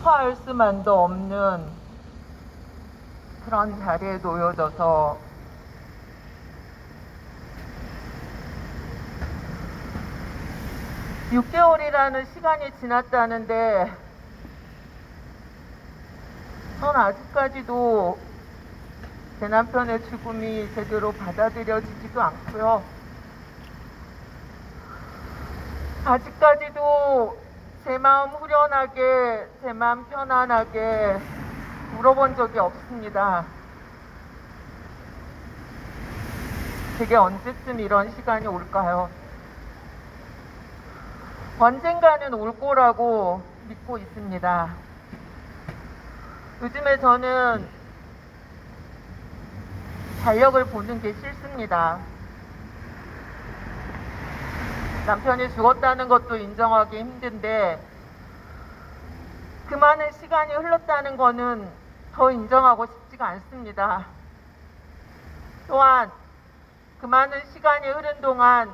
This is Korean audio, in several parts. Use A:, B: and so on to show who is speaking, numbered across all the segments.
A: 토할 수만도 없는 그런 자리에 놓여져서 (6개월이라는) 시간이 지났다는데 전 아직까지도 제 남편의 죽음이 제대로 받아들여지지도 않고요. 아직까지도 제 마음 후련하게, 제 마음 편안하게 물어본 적이 없습니다. 제게 언제쯤 이런 시간이 올까요? 언젠가는 올 거라고 믿고 있습니다. 요즘에 저는 달력을 보는 게 싫습니다. 남편이 죽었다는 것도 인정하기 힘든데 그 많은 시간이 흘렀다는 거는 더 인정하고 싶지가 않습니다. 또한 그 많은 시간이 흐른 동안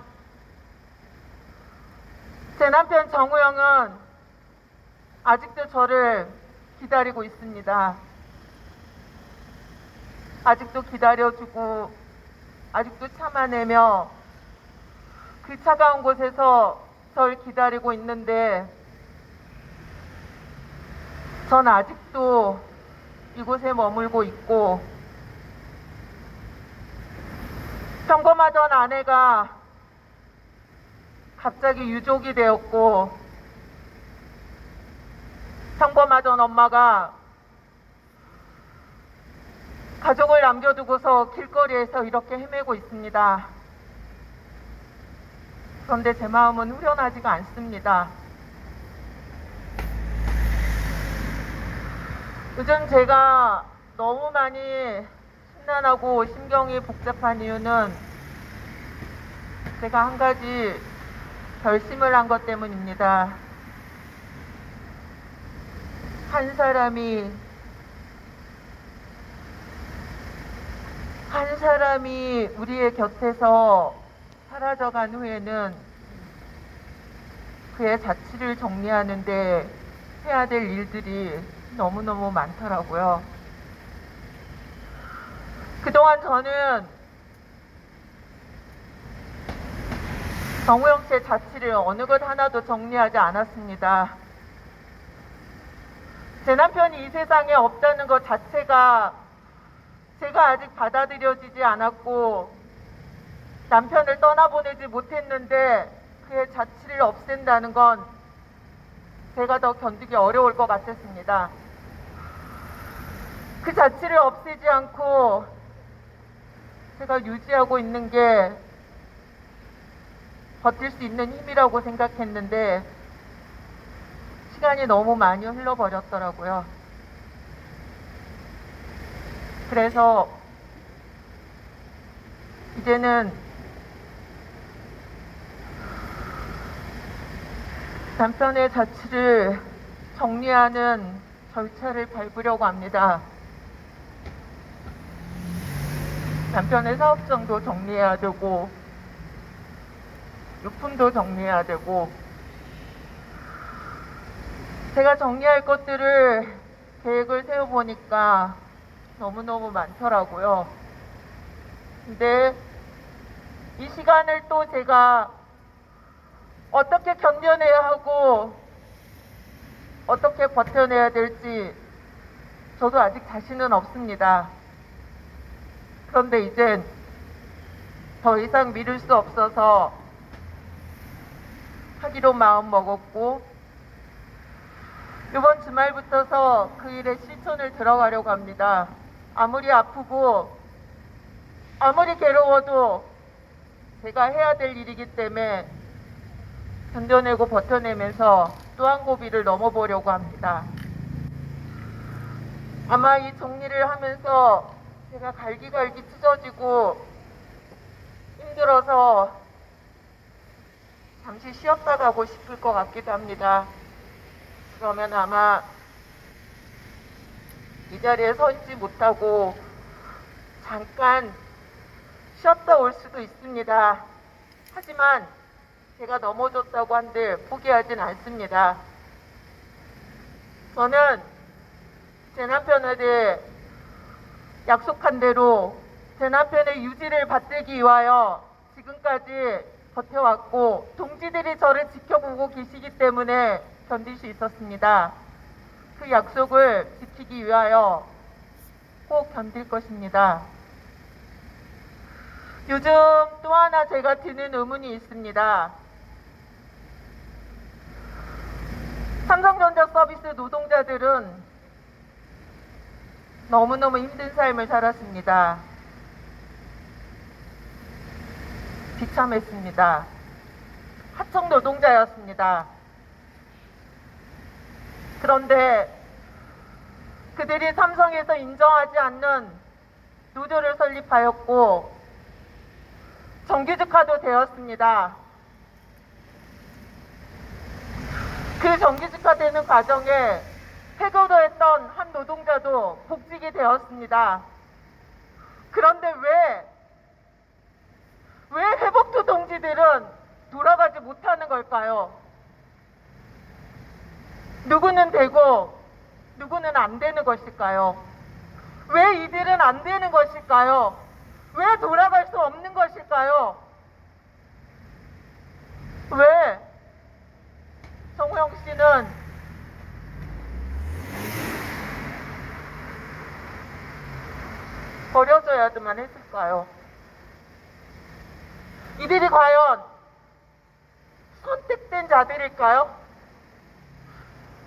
A: 제 남편 정우영은 아직도 저를 기다리고 있습니다. 아직도 기다려주고 아직도 참아내며 그 차가운 곳에서 절 기다리고 있는데 전 아직도 이곳에 머물고 있고 평범하던 아내가 갑자기 유족이 되었고 평범하던 엄마가 가족을 남겨두고서 길거리에서 이렇게 헤매고 있습니다. 그런데 제 마음은 후련하지가 않습니다. 요즘 제가 너무 많이 심란하고 심경이 복잡한 이유는 제가 한 가지 결심을 한 것 때문입니다. 한 사람이 우리의 곁에서 사라져간 후에는 그의 자취를 정리하는데 해야 될 일들이 너무너무 많더라고요. 그동안 저는 정우영 씨의 자취를 어느 것 하나도 정리하지 않았습니다. 제 남편이 이 세상에 없다는 것 자체가 제가 아직 받아들여지지 않았고 남편을 떠나보내지 못했는데 그의 자취를 없앤다는 건 제가 더 견디기 어려울 것 같았습니다. 그 자취를 없애지 않고 제가 유지하고 있는 게 버틸 수 있는 힘이라고 생각했는데 시간이 너무 많이 흘러버렸더라고요. 그래서 이제는 남편의 자취를 정리하는 절차를 밟으려고 합니다. 남편의 사업장도 정리해야 되고 유품도 정리해야 되고 제가 정리할 것들을 계획을 세워보니까 너무너무 많더라고요. 근데 이 시간을 또 제가 어떻게 견뎌내야 하고 어떻게 버텨내야 될지 저도 아직 자신은 없습니다. 그런데 이젠 더 이상 미룰 수 없어서 하기로 마음 먹었고 이번 주말부터서 그 일에 실천을 들어가려고 합니다. 아무리 아프고 아무리 괴로워도 제가 해야 될 일이기 때문에 견뎌내고 버텨내면서 또 한 고비를 넘어보려고 합니다. 아마 이 정리를 하면서 제가 갈기갈기 찢어지고 힘들어서 잠시 쉬었다 가고 싶을 것 같기도 합니다. 그러면 아마 이 자리에 서 있지 못하고 잠깐 쉬었다 올 수도 있습니다. 하지만 제가 넘어졌다고 한들 포기하진 않습니다. 저는 제 남편에게 약속한 대로 제 남편의 유지를 받들기 위하여 지금까지 버텨왔고 동지들이 저를 지켜보고 계시기 때문에 견딜 수 있었습니다. 그 약속을 지키기 위하여 꼭 견딜 것입니다. 요즘 또 하나 제가 드는 의문이 있습니다. 삼성전자 서비스 노동자들은 너무너무 힘든 삶을 살았습니다. 비참했습니다. 하청 노동자였습니다. 그런데 그들이 삼성에서 인정하지 않는 노조를 설립하였고 정규직화도 되었습니다. 그 정규직화되는 과정에 해고도했던 한 노동자도 복직이 되었습니다. 그런데 왜 회복투 동지들은 돌아가지 못하는 걸까요? 누구는 되고 누구는 안 되는 것일까요? 왜 이들은 안 되는 것일까요? 왜 돌아갈 수 없는 것일까요? 왜 정호영 씨는 버려져야만 했을까요? 이들이 과연 선택된 자들일까요?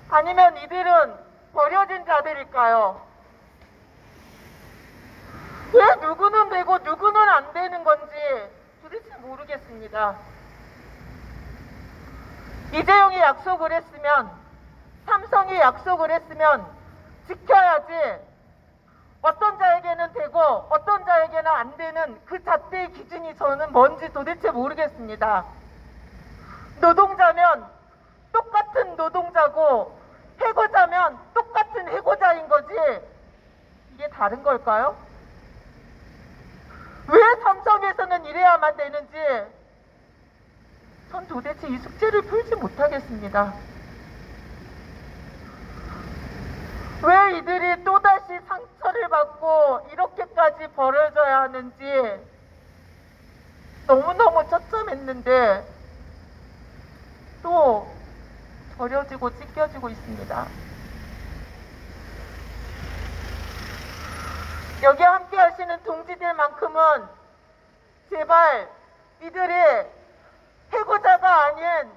A: 아니면 이들은 버려진 자들일까요? 왜 누구는 되고 누구는 안 되는 건지 도대체 모르겠습니다. 이재용이 약속을 했으면, 삼성이 약속을 했으면 지켜야지. 어떤 자에게는 되고 어떤 자에게는 안 되는 그 잣대의 기준이 저는 뭔지 도대체 모르겠습니다. 노동자면 똑같은 노동자고 해고자면 똑같은 해고자인 거지 이게 다른 걸까요? 왜 삼성에서는 이래야만 되는지 전 도대체 이 숙제를 풀지 못하겠습니다. 왜 이들이 또다시 상처를 받고 이렇게까지 벌어져야 하는지 너무너무 처참했는데 또 버려지고 찢겨지고 있습니다. 여기 함께 하시는 동지들만큼은 제발 이들이 해고자가 아닌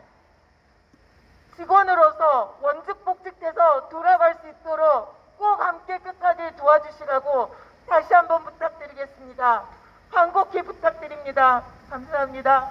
A: 직원으로서 원직 복직돼서 돌아갈 수 있도록 꼭 함께 끝까지 도와주시라고 다시 한번 부탁드리겠습니다. 간곡히 부탁드립니다. 감사합니다.